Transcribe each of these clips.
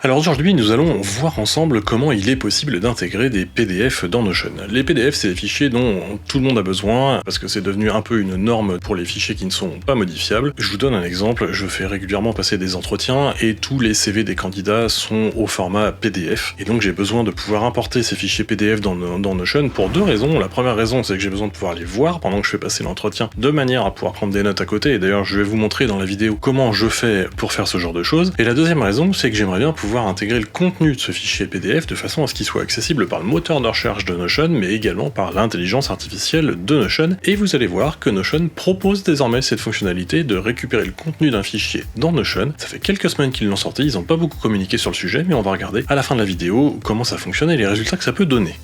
Alors aujourd'hui, nous allons voir ensemble comment il est possible d'intégrer des PDF dans Notion. Les PDF, c'est des fichiers dont tout le monde a besoin, parce que c'est devenu un peu une norme pour les fichiers qui ne sont pas modifiables. Je vous donne un exemple, je fais régulièrement passer des entretiens, et tous les CV des candidats sont au format PDF, et donc j'ai besoin de pouvoir importer ces fichiers PDF dans Notion pour deux raisons. La première raison, c'est que j'ai besoin de pouvoir les voir pendant que je fais passer l'entretien, de manière à pouvoir prendre des notes à côté, et d'ailleurs je vais vous montrer dans la vidéo comment je fais pour faire ce genre de choses. Et la deuxième raison, c'est que j'aimerais bien pouvoir intégrer le contenu de ce fichier PDF de façon à ce qu'il soit accessible par le moteur de recherche de Notion, mais également par l'intelligence artificielle de Notion. Et vous allez voir que Notion propose désormais cette fonctionnalité de récupérer le contenu d'un fichier dans Notion. Ça fait quelques semaines qu'ils l'ont sorti, ils n'ont pas beaucoup communiqué sur le sujet, mais on va regarder à la fin de la vidéo comment ça fonctionne et les résultats que ça peut donner.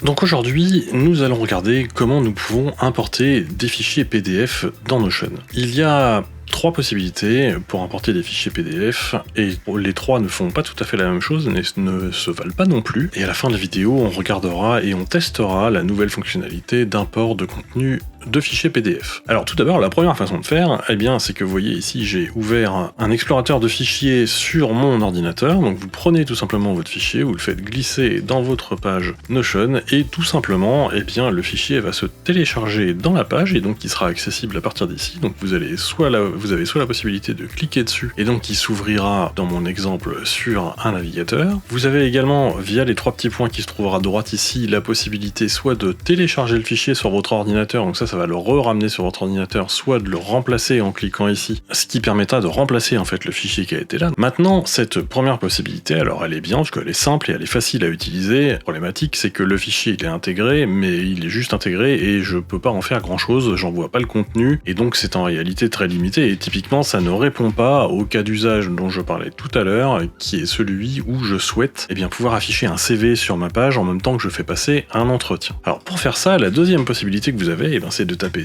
Donc aujourd'hui, nous allons regarder comment nous pouvons importer des fichiers PDF dans Notion. Il y a trois possibilités pour importer des fichiers PDF, et les trois ne font pas tout à fait la même chose, ne se valent pas non plus. Et à la fin de la vidéo, on regardera et on testera la nouvelle fonctionnalité d'import de contenu de fichiers PDF. Alors tout d'abord, la première façon de faire, eh bien, c'est que vous voyez ici, j'ai ouvert un explorateur de fichiers sur mon ordinateur. Donc vous prenez tout simplement votre fichier, vous le faites glisser dans votre page Notion, et tout simplement, eh bien, le fichier va se télécharger dans la page, et donc il sera accessible à partir d'ici. Donc vous avez soit la possibilité de cliquer dessus, et donc il s'ouvrira, dans mon exemple, sur un navigateur. Vous avez également, via les trois petits points qui se trouvent à droite ici, la possibilité soit de télécharger le fichier sur votre ordinateur, donc ça va le ramener sur votre ordinateur, soit de le remplacer en cliquant ici, ce qui permettra de remplacer en fait le fichier qui a été là. Maintenant, cette première possibilité, alors elle est bien, parce qu'elle est simple et elle est facile à utiliser. La problématique, c'est que le fichier il est intégré, mais il est juste intégré et je peux pas en faire grand chose, j'en vois pas le contenu, et donc c'est en réalité très limité, et typiquement ça ne répond pas au cas d'usage dont je parlais tout à l'heure, qui est celui où je souhaite pouvoir afficher un CV sur ma page en même temps que je fais passer un entretien. Alors pour faire ça, la deuxième possibilité que vous avez, c'est de taper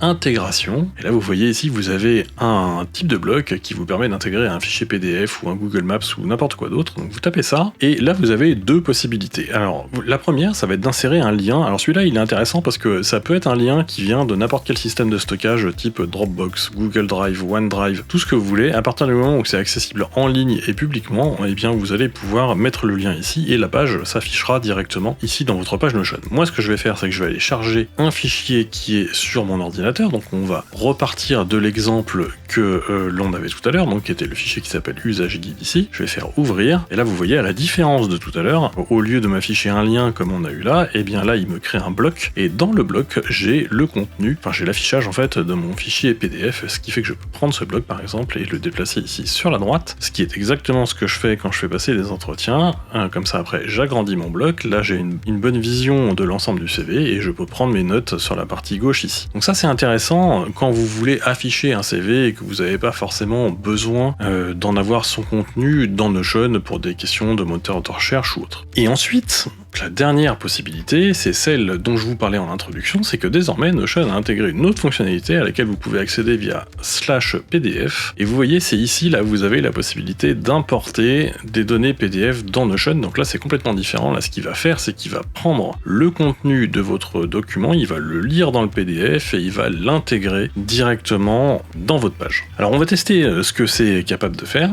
/intégration, et là vous voyez ici vous avez un type de bloc qui vous permet d'intégrer un fichier PDF ou un Google Maps ou n'importe quoi d'autre. Donc vous tapez ça, et là vous avez deux possibilités. Alors la première, ça va être d'insérer un lien. Alors celui-là il est intéressant parce que ça peut être un lien qui vient de n'importe quel système de stockage type Dropbox, Google Drive, OneDrive, tout ce que vous voulez. À partir du moment où c'est accessible en ligne et publiquement, eh bien vous allez pouvoir mettre le lien ici et la page s'affichera directement ici dans votre page Notion. Moi ce que je vais faire, c'est que je vais aller charger un fichier qui est sur mon ordinateur, donc on va repartir de l'exemple que l'on avait tout à l'heure, donc qui était le fichier qui s'appelle usage guide ici. Je vais faire ouvrir, et là vous voyez à la différence de tout à l'heure, au lieu de m'afficher un lien comme on a eu là, et bien là il me crée un bloc, et dans le bloc j'ai le contenu, enfin j'ai l'affichage en fait de mon fichier PDF, ce qui fait que je peux prendre ce bloc par exemple et le déplacer ici sur la droite, ce qui est exactement ce que je fais quand je fais passer des entretiens. Comme ça après j'agrandis mon bloc, là j'ai une bonne vision de l'ensemble du CV, et je peux prendre mes notes sur la partie gauche ici. Donc ça c'est intéressant quand vous voulez afficher un CV et que vous n'avez pas forcément besoin d'en avoir son contenu dans Notion pour des questions de moteur de recherche ou autre. Et ensuite, la dernière possibilité, c'est celle dont je vous parlais en introduction, c'est que désormais Notion a intégré une autre fonctionnalité à laquelle vous pouvez accéder via /PDF, et vous voyez c'est ici, là vous avez la possibilité d'importer des données PDF dans Notion. Donc là c'est complètement différent. Là ce qu'il va faire, c'est qu'il va prendre le contenu de votre document, il va le lire dans le PDF et il va l'intégrer directement dans votre page. Alors on va tester ce que c'est capable de faire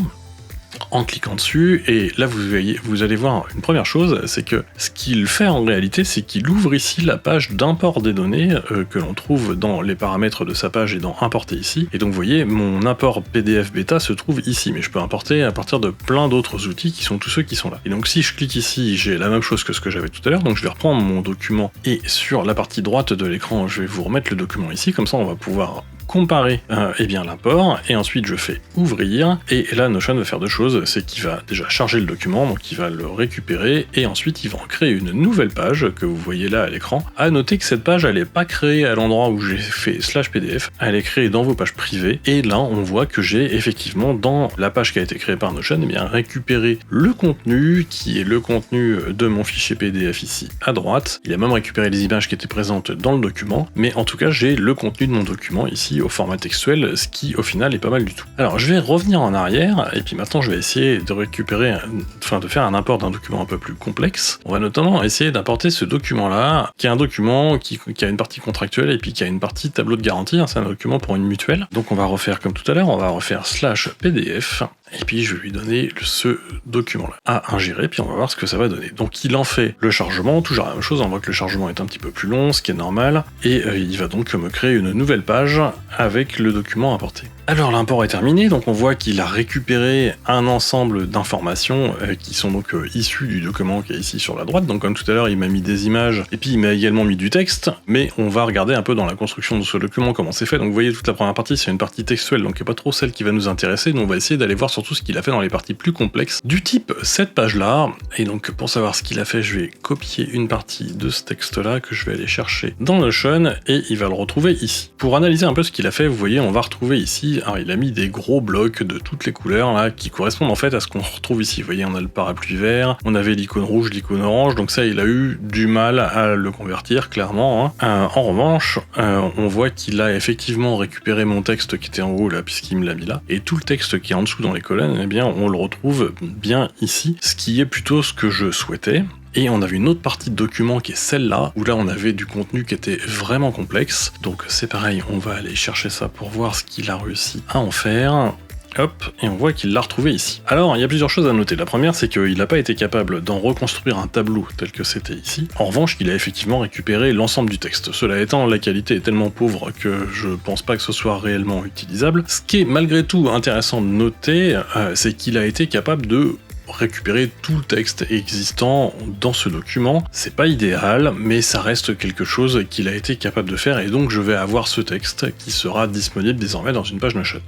en cliquant dessus, et là vous allez voir une première chose, c'est que ce qu'il fait en réalité, c'est qu'il ouvre ici la page d'import des données que l'on trouve dans les paramètres de sa page et dans importer ici, et donc vous voyez mon import PDF bêta se trouve ici, mais je peux importer à partir de plein d'autres outils qui sont tous ceux qui sont là. Et donc si je clique ici, j'ai la même chose que ce que j'avais tout à l'heure, donc je vais reprendre mon document, et sur la partie droite de l'écran je vais vous remettre le document ici, comme ça on va pouvoir comparer l'import, et ensuite je fais ouvrir, et là Notion va faire deux choses, c'est qu'il va déjà charger le document, donc il va le récupérer, et ensuite il va en créer une nouvelle page que vous voyez là à l'écran. À noter que cette page elle n'est pas créée à l'endroit où j'ai fait /PDF, elle est créée dans vos pages privées, et là on voit que j'ai effectivement dans la page qui a été créée par Notion, récupéré le contenu qui est le contenu de mon fichier PDF ici à droite. Il a même récupéré les images qui étaient présentes dans le document, mais en tout cas j'ai le contenu de mon document ici au format textuel, ce qui au final est pas mal du tout. Alors je vais revenir en arrière, et puis maintenant je vais essayer de récupérer, de faire un import d'un document un peu plus complexe. On va notamment essayer d'importer ce document-là, qui est un document qui a une partie contractuelle et puis qui a une partie tableau de garantie, c'est un document pour une mutuelle. Donc on va refaire comme tout à l'heure, on va refaire /PDF, et puis je vais lui donner ce document-là à ingérer, puis on va voir ce que ça va donner. Donc il en fait le chargement, toujours la même chose, on voit que le chargement est un petit peu plus long, ce qui est normal, et il va donc me créer une nouvelle page avec le document importé. Alors l'import est terminé, donc on voit qu'il a récupéré un ensemble d'informations qui sont donc issues du document qui est ici sur la droite. Donc comme tout à l'heure, il m'a mis des images et puis il m'a également mis du texte, mais on va regarder un peu dans la construction de ce document comment c'est fait. Donc vous voyez, toute la première partie, c'est une partie textuelle, donc qui n'est pas trop celle qui va nous intéresser. Donc on va essayer d'aller voir surtout ce qu'il a fait dans les parties plus complexes du type cette page-là. Et donc pour savoir ce qu'il a fait, je vais copier une partie de ce texte-là que je vais aller chercher dans Notion et il va le retrouver ici. Pour analyser un peu ce qu'il a fait, vous voyez, on va retrouver ici. Alors il a mis des gros blocs de toutes les couleurs là qui correspondent en fait à ce qu'on retrouve ici. Vous voyez, on a le parapluie vert, on avait l'icône rouge, l'icône orange, donc ça il a eu du mal à le convertir clairement. En revanche, on voit qu'il a effectivement récupéré mon texte qui était en haut là puisqu'il me l'a mis là, et tout le texte qui est en dessous dans les colonnes, eh bien on le retrouve bien ici, ce qui est plutôt ce que je souhaitais. Et on avait une autre partie de document qui est celle-là, où là on avait du contenu qui était vraiment complexe. Donc c'est pareil, on va aller chercher ça pour voir ce qu'il a réussi à en faire. Hop, et on voit qu'il l'a retrouvé ici. Alors, il y a plusieurs choses à noter. La première, c'est qu'il n'a pas été capable d'en reconstruire un tableau tel que c'était ici. En revanche, il a effectivement récupéré l'ensemble du texte. Cela étant, la qualité est tellement pauvre que je pense pas que ce soit réellement utilisable. Ce qui est malgré tout intéressant de noter, c'est qu'il a été capable de récupérer tout le texte existant dans ce document. C'est pas idéal, mais ça reste quelque chose qu'il a été capable de faire, et donc je vais avoir ce texte qui sera disponible désormais dans une page Notion.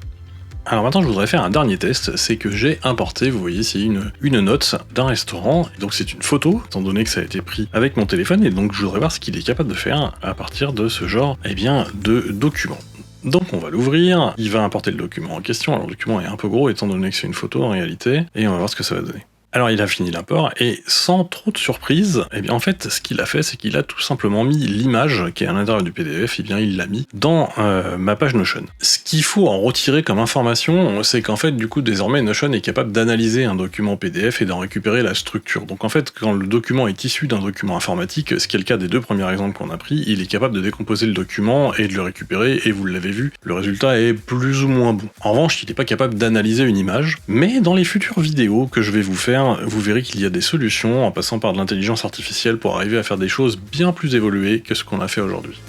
Alors maintenant je voudrais faire un dernier test, c'est que j'ai importé, vous voyez ici, une note d'un restaurant, et donc c'est une photo, étant donné que ça a été pris avec mon téléphone, et donc je voudrais voir ce qu'il est capable de faire à partir de ce genre de document. Donc on va l'ouvrir, il va importer le document en question. Alors le document est un peu gros étant donné que c'est une photo en réalité, et on va voir ce que ça va donner. Alors il a fini l'import, et sans trop de surprise, eh bien en fait ce qu'il a fait, c'est qu'il a tout simplement mis l'image qui est à l'intérieur du PDF, et bien il l'a mis dans ma page Notion. Ce qu'il faut en retirer comme information, c'est qu'en fait du coup désormais Notion est capable d'analyser un document PDF et d'en récupérer la structure. Donc en fait quand le document est issu d'un document informatique, ce qui est le cas des deux premiers exemples qu'on a pris, il est capable de décomposer le document et de le récupérer, et vous l'avez vu, le résultat est plus ou moins bon. En revanche, il n'est pas capable d'analyser une image, mais dans les futures vidéos que je vais vous faire, vous verrez qu'il y a des solutions en passant par de l'intelligence artificielle pour arriver à faire des choses bien plus évoluées que ce qu'on a fait aujourd'hui.